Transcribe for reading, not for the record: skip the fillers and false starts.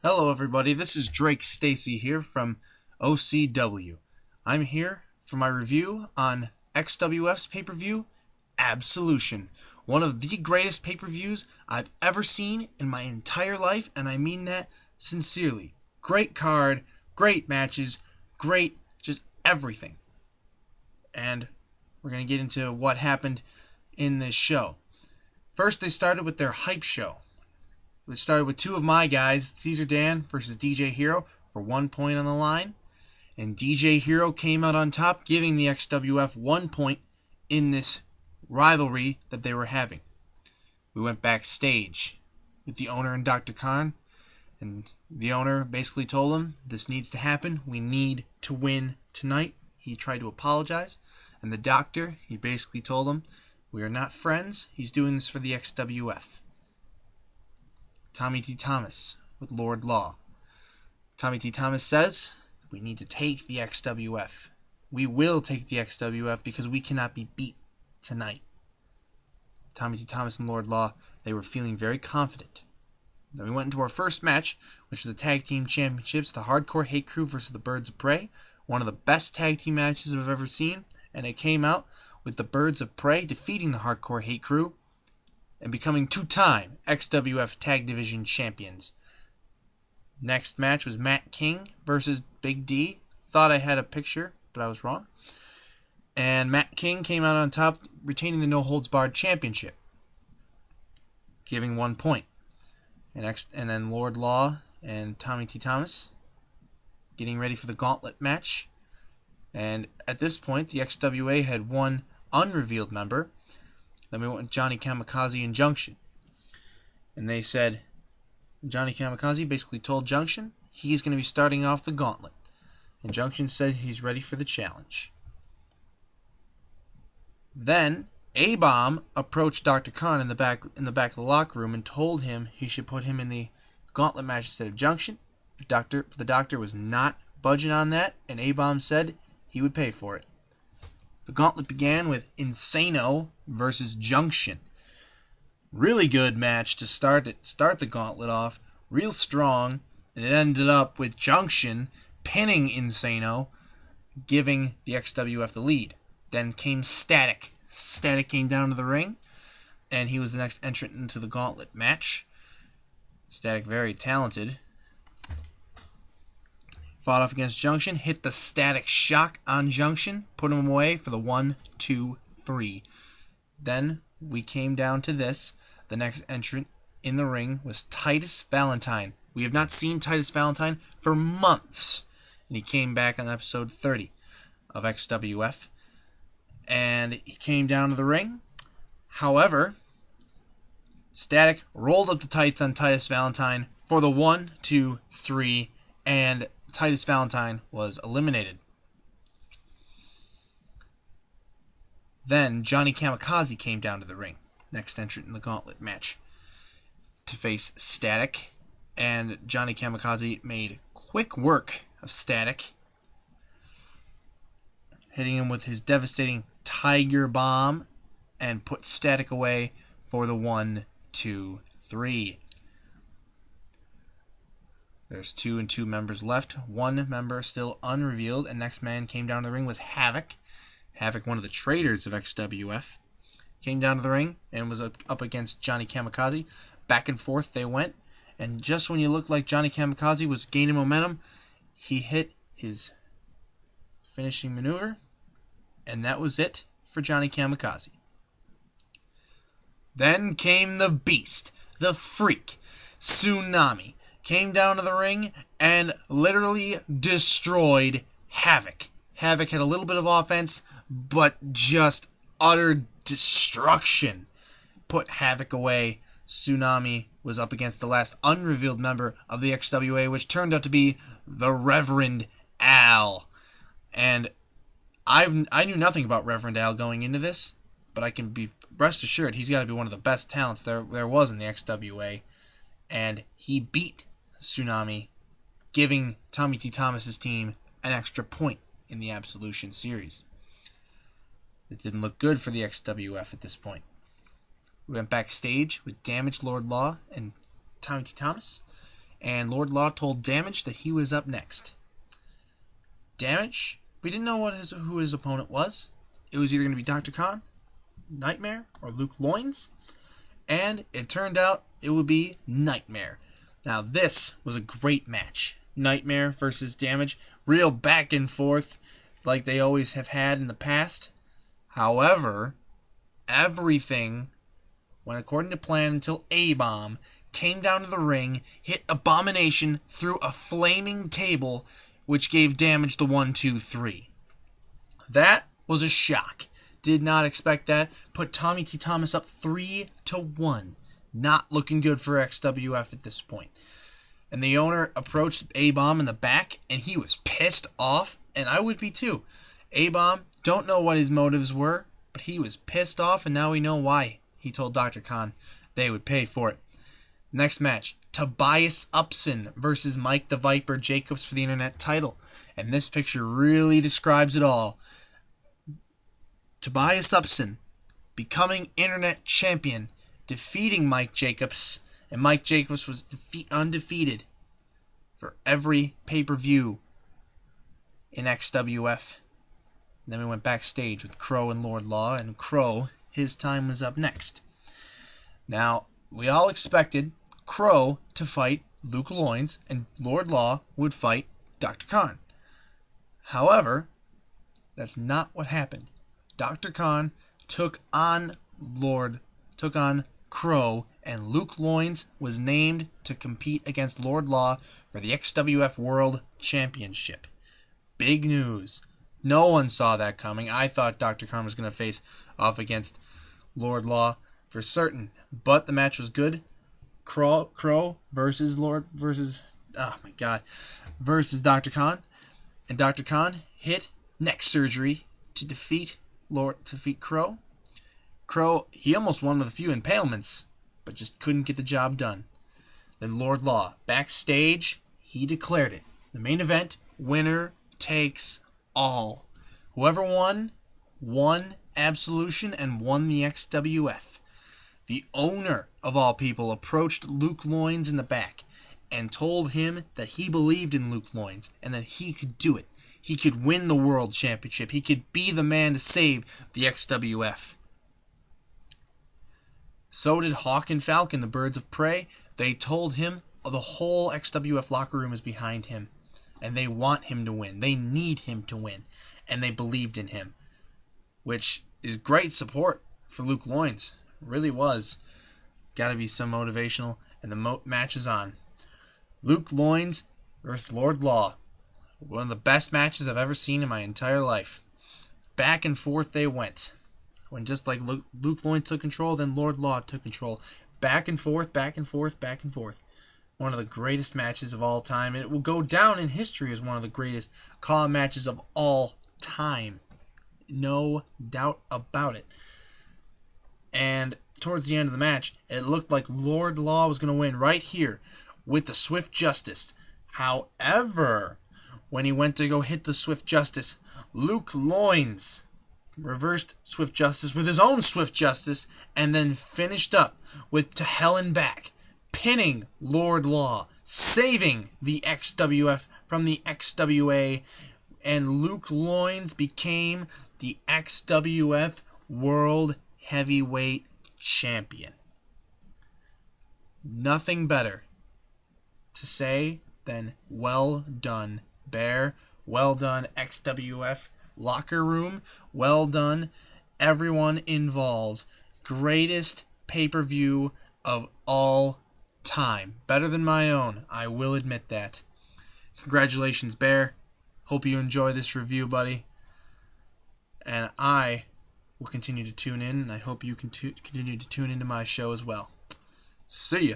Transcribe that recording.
Hello everybody, this is Drake Stacy here from OCW. I'm here for my review on XWF's pay-per-view, Absolution. One of the greatest pay-per-views I've ever seen in my entire life, and I mean that sincerely. Great card, great matches, great just everything. And we're going to get into what happened in this show. First, they started with their hype show. It started with two of my guys, Caesar Dan versus DJ Hero, for 1 point on the line. And DJ Hero came out on top, giving the XWF 1 point in this rivalry that they were having. We went backstage with the owner and Dr. Khan. And the owner basically told him, this needs to happen. We need to win tonight. He tried to apologize. And the doctor, he basically told him, we are not friends. He's doing this for the XWF. Tommy T. Thomas with Lord Law. Tommy T. Thomas says, we need to take the XWF. We will take the XWF because we cannot be beat tonight. Tommy T. Thomas and Lord Law, they were feeling very confident. Then we went into our first match, which was the Tag Team Championships, the Hardcore Hate Crew versus the Birds of Prey. One of the best tag team matches I've ever seen, and it came out with the Birds of Prey defeating the Hardcore Hate Crew and becoming two-time XWF Tag Division Champions. Next match was Matt King versus Big D. Thought I had a picture, but I was wrong. And Matt King came out on top, retaining the No Holds Barred Championship, giving 1 point. And then Lord Law and Tommy T. Thomas getting ready for the gauntlet match. And at this point, the XWA had one unrevealed member. Then we went with Johnny Kamikaze and Junction. And they said, Johnny Kamikaze basically told Junction he's going to be starting off the gauntlet. And Junction said he's ready for the challenge. Then A-Bomb approached Dr. Khan in the back of the locker room and told him he should put him in the gauntlet match instead of Junction. The doctor was not budging on that, and A-Bomb said he would pay for it. The gauntlet began with Insano versus Junction. Really good match to start the gauntlet off. Real strong. And it ended up with Junction pinning Insano, giving the XWF the lead. Then came Static. Static came down to the ring, and he was the next entrant into the gauntlet match. Static, very talented. Fought off against Junction, hit the Static Shock on Junction, put him away for the 1, 2, 3. Then we came down to this. The next entrant in the ring was Titus Valentine. We have not seen Titus Valentine for months. And he came back on episode 30 of XWF. And he came down to the ring. However, Static rolled up the tights on Titus Valentine for the 1, 2, 3, and Titus Valentine was eliminated. Then Johnny Kamikaze came down to the ring, next entrant in the gauntlet match, to face Static. And Johnny Kamikaze made quick work of Static, hitting him with his devastating Tiger Bomb, and put Static away for the 1, 2, 3. There's 2 and 2 members left. One member still unrevealed, and next man came down to the ring was Havoc. Havoc, one of the traitors of XWF, came down to the ring and was up against Johnny Kamikaze. Back and forth they went, and just when you looked like Johnny Kamikaze was gaining momentum, he hit his finishing maneuver, and that was it for Johnny Kamikaze. Then came the Beast, the Freak, Tsunami, came down to the ring and literally destroyed Havoc. Havoc had a little bit of offense, but just utter destruction. Put Havoc away. Tsunami was up against the last unrevealed member of the XWA, which turned out to be the Reverend Al. And I knew nothing about Reverend Al going into this, but I can be rest assured he's got to be one of the best talents there was in the XWA. And he beat Tsunami, giving Tommy T. Thomas's team an extra point in the Absolution series. It didn't look good for the XWF at this point. We went backstage with Damaged Lord Law and Tommy T. Thomas, and Lord Law told Damage that he was up next. Damage, we didn't know who his opponent was. It was either going to be Dr. Khan, Nightmare, or Luke Loins, and it turned out it would be Nightmare. Now this was a great match. Nightmare versus Damage, real back and forth like they always have had in the past. However, everything went according to plan until A-Bomb came down to the ring, hit Abomination through a flaming table, which gave Damage the 1-2-3. That was a shock. Did not expect that. Put Tommy T. Thomas up 3-1. Not looking good for XWF at this point. And the owner approached A-Bomb in the back, and he was pissed off, and I would be too. A-Bomb, don't know what his motives were, but he was pissed off, and now we know why. He told Dr. Khan they would pay for it. Next match, Tobias Upson versus Mike the Viper Jacobs for the Internet title. And this picture really describes it all. Tobias Upson becoming Internet champion, defeating Mike Jacobs, and Mike Jacobs was undefeated for every pay-per-view in XWF. And then we went backstage with Crow and Lord Law, and Crow, his time was up next. Now, we all expected Crow to fight Luke Loins, and Lord Law would fight Dr. Khan. However, that's not what happened. Dr. Khan took on Crow, and Luke Loins was named to compete against Lord Law for the XWF World Championship. Big news. No one saw that coming. I thought Dr. Khan was going to face off against Lord Law for certain, but the match was good. Crow versus Dr. Khan, and Dr. Khan hit neck surgery to defeat Crow. Crow, he almost won with a few impalements, but just couldn't get the job done. Then Lord Law, backstage, he declared it. The main event, winner takes all. Whoever won Absolution and won the XWF. The owner of all people approached Luke Loins in the back and told him that he believed in Luke Loins and that he could do it. He could win the World Championship. He could be the man to save the XWF. So did Hawk and Falcon, the Birds of Prey. They told him the whole XWF locker room is behind him, and they want him to win. They need him to win, and they believed in him, which is great support for Luke Loins. Really was. Got to be some motivational, and the match is on. Luke Loins versus Lord Law. One of the best matches I've ever seen in my entire life. Back and forth they went. When just like Luke Loins took control, then Lord Law took control. Back and forth, back and forth, back and forth. One of the greatest matches of all time, and it will go down in history as one of the greatest call matches of all time. No doubt about it. And towards the end of the match, it looked like Lord Law was going to win right here with the Swift Justice. However, when he went to go hit the Swift Justice, Luke Loins reversed Swift Justice with his own Swift Justice and then finished up with To Hell and Back, pinning Lord Law, saving the XWF from the XWA, and Luke Loins became the XWF World Heavyweight Champion. Nothing better to say than well done, Bear. Well done, XWF locker room. Well done, everyone involved. Greatest pay-per-view of all time. Better than my own, I will admit that. Congratulations, Bear. Hope you enjoy this review, buddy. And I will continue to tune in, and I hope you continue to tune into my show as well. See ya.